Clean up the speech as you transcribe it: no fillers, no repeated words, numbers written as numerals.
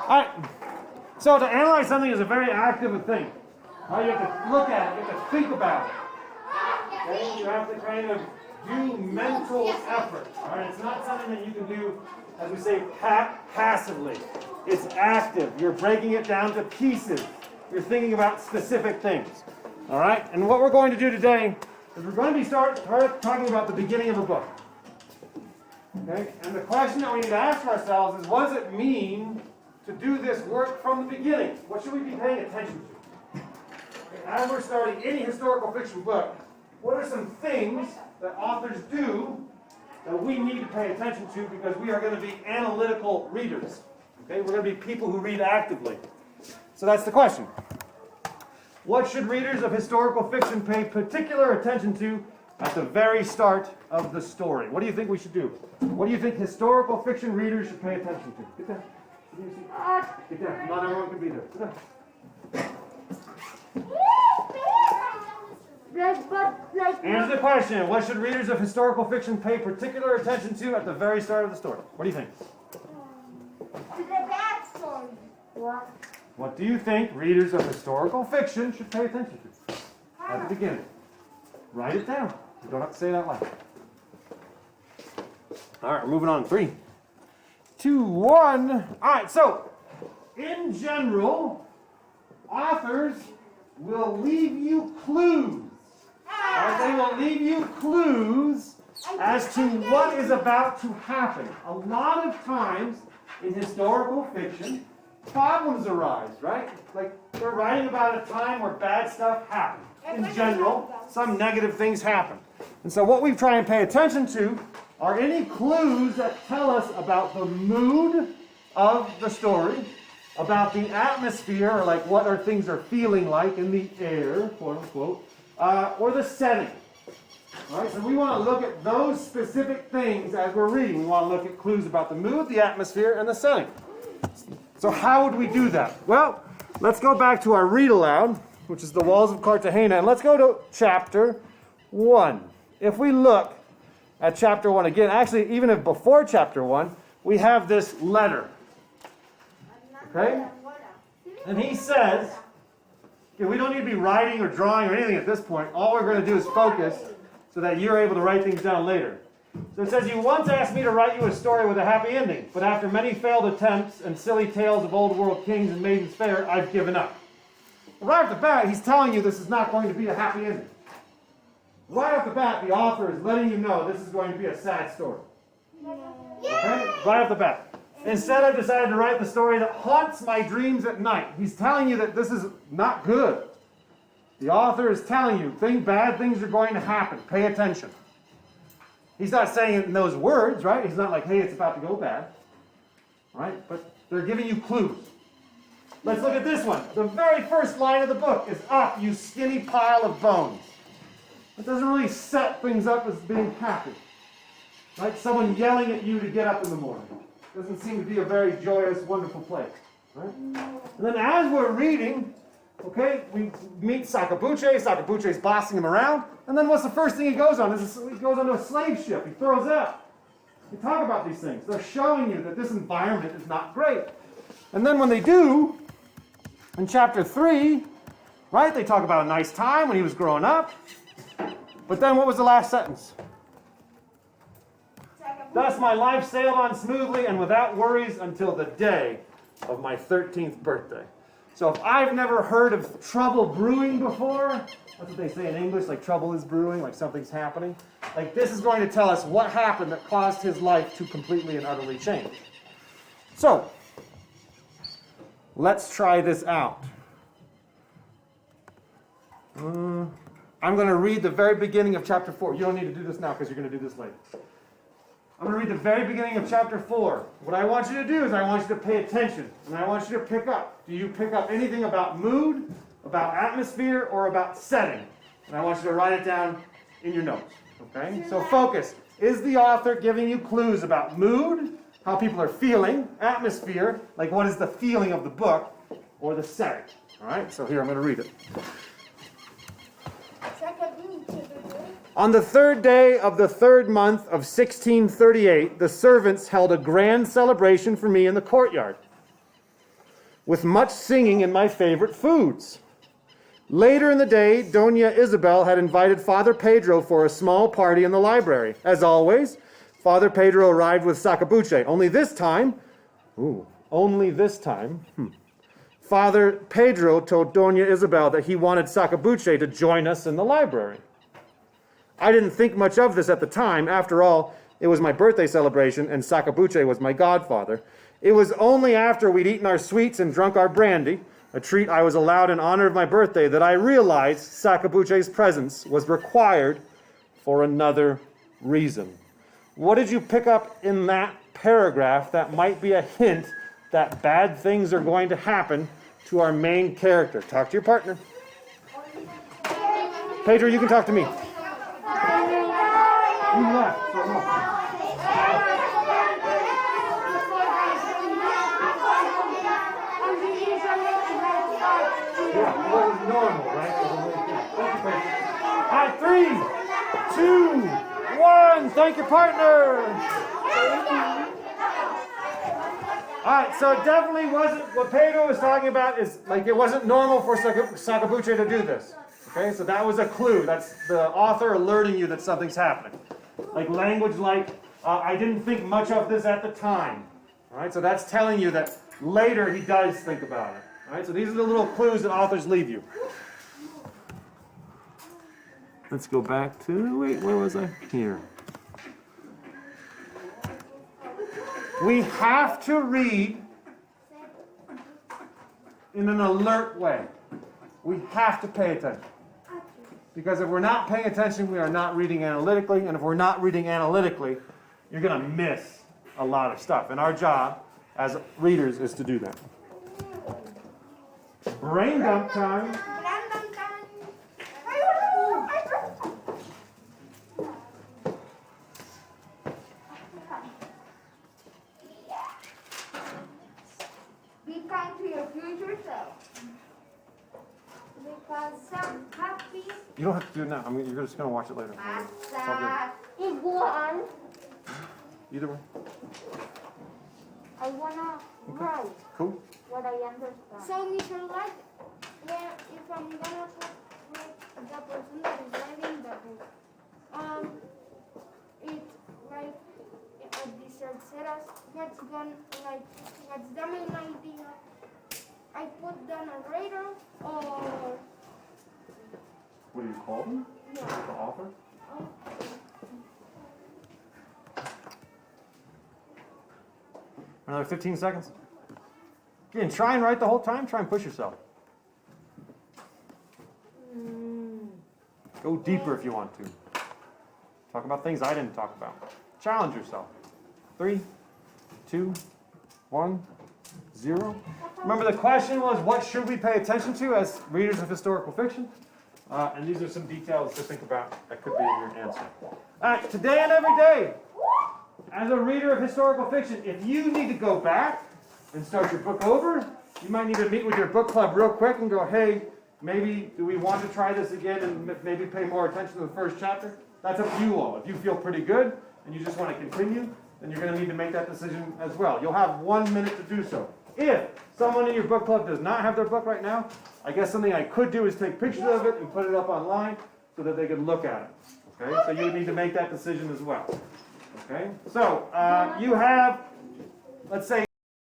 All right. So to analyze something is a very active thing. Right? You have to look at it. You have to think about it. Okay? You have to kind of do mental effort. All right? It's not something that you can do, as we say, passively. It's active. You're breaking it down to pieces. You're thinking about specific things. All right? And what we're going to do today is we're going to start talking about the beginning of a book. Okay? And the question that we need to ask ourselves is, what does it mean to do this work from the beginning? What should we be paying attention to? Okay, as we're starting any historical fiction book, what are some things that authors do that we need to pay attention to because we are going to be analytical readers? Okay? We're going to be people who read actively. So that's the question. What should readers of historical fiction pay particular attention to at the very start of the story? What do you think we should do? What do you think historical fiction readers should pay attention to? Get down. Get down. Not everyone can be there. Sit down. Answer the question. What should readers of historical fiction pay particular attention to at the very start of the story? What do you think? To the backstory. What? What do you think readers of historical fiction should pay attention to at the beginning? Write it down. You don't have to say it out loud. All right, we're moving on. 3, 2, 1. All right, so in general, authors will leave you clues. They will leave you clues as to what is about to happen. A lot of times in historical fiction, problems arise, right? Like they're writing about a time where bad stuff happened. In general, some negative things happen. And so what we try and pay attention to are any clues that tell us about the mood of the story, about the atmosphere, or like what our things are feeling like in the air, quote unquote, or the setting. All right, so we want to look at those specific things as we're reading. We want to look at clues about the mood, the atmosphere, and the setting. So how would we do that? Well, let's go back to our read aloud, which is the Walls of Cartagena, and let's go to chapter 1. If we look at chapter 1 again, actually even if before chapter 1, we have this letter. Okay? And he says, okay, we don't need to be writing or drawing or anything at this point. All we're going to do is focus so that you're able to write things down later. So it says, you once asked me to write you a story with a happy ending, but after many failed attempts and silly tales of old world kings and maidens fair, I've given up. Right off the bat, he's telling you this is not going to be a happy ending. Right off the bat, the author is letting you know this is going to be a sad story. Okay? Right off the bat. Instead, I've decided to write the story that haunts my dreams at night. He's telling you that this is not good. The author is telling you bad things are going to happen. Pay attention. He's not saying it in those words, right? He's not like, hey, it's about to go bad. Right? But they're giving you clues. Let's look at this one. The very first line of the book is, "Up, you skinny pile of bones." It doesn't really set things up as being happy. Right? Someone yelling at you to get up in the morning. Doesn't seem to be a very joyous, wonderful place. Right? And then as we're reading, okay, we meet Sakabuche. Sakabuche's bossing him around. And then what's the first thing he goes on? He goes onto a slave ship. He throws up. We talk about these things. They're showing you that this environment is not great. And then when they do, in chapter 3, right, they talk about a nice time when he was growing up. But then what was the last sentence? Thus my life sailed on smoothly and without worries until the day of my 13th birthday. So if I've never heard of trouble brewing before, that's what they say in English, like trouble is brewing, like something's happening. Like this is going to tell us what happened that caused his life to completely and utterly change. So, let's try this out. I'm going to read the very beginning of chapter 4. You don't need to do this now because you're going to do this later. I'm going to read the very beginning of chapter 4. What I want you to do is I want you to pay attention. And I want you to pick up. Do you pick up anything about mood, about atmosphere, or about setting? And I want you to write it down in your notes. Okay? So focus. Is the author giving you clues about mood, how people are feeling, atmosphere, like what is the feeling of the book, or the setting? All right? So here, I'm going to read it. On the 3rd day of the 3rd month of 1638, the servants held a grand celebration for me in the courtyard. with much singing and my favorite foods. Later in the day, Doña Isabel had invited Father Pedro for a small party in the library. As always, Father Pedro arrived with sacabuche. Only this time, Father Pedro told Doña Isabel that he wanted sacabuche to join us in the library. I didn't think much of this at the time. After all, it was my birthday celebration and sacabuche was my godfather. It was only after we'd eaten our sweets and drunk our brandy, a treat I was allowed in honor of my birthday, that I realized sacabuche's presence was required for another reason. What did you pick up in that paragraph that might be a hint that bad things are going to happen to our main character? Talk to your partner. Pedro, you can talk to me. You left, so no. Yeah, it was normal, right? All right, 3, 2, 1. Thank your partner. All right, so it definitely wasn't, what Pedro was talking about is, like, it wasn't normal for sacabuche to do this. Okay, so that was a clue. That's the author alerting you that something's happening. Like language like, I didn't think much of this at the time. All right, so that's telling you that later he does think about it. All right, so these are the little clues that authors leave you. Let's go back to, wait, where was I? Here. We have to read in an alert way. We have to pay attention. Because if we're not paying attention, we are not reading analytically. And if we're not reading analytically, you're going to miss a lot of stuff. And our job as readers is to do that. Brain dump time. Be kind to your future self. Because some happy. You don't have to do it now. I mean, you're just going to watch it later. Igual. Either way. I wanna write Cool. what I understand. So, Mr. Light, if I'm gonna put the person that is writing the book, it's like a dessert setup. What's the main idea? I put the narrator or What do you call them? yeah. The author? Another 15 seconds. Again, try and write the whole time. Try and push yourself. Go deeper if you want to. Talk about things I didn't talk about. Challenge yourself. 3, 2, 1, 0. Remember the question was, what should we pay attention to as readers of historical fiction? And these are some details to think about that could be in your answer. All right, today and every day, as a reader of historical fiction, if you need to go back and start your book over, you might need to meet with your book club real quick and go, hey, maybe do we want to try this again and maybe pay more attention to the first chapter? That's up to you all. If you feel pretty good and you just want to continue, then you're going to need to make that decision as well. You'll have 1 minute to do so. If someone in your book club does not have their book right now, I guess something I could do is take pictures of it and put it up online so that they can look at it. Okay, so you need to make that decision as well. Okay, so you have, let's say,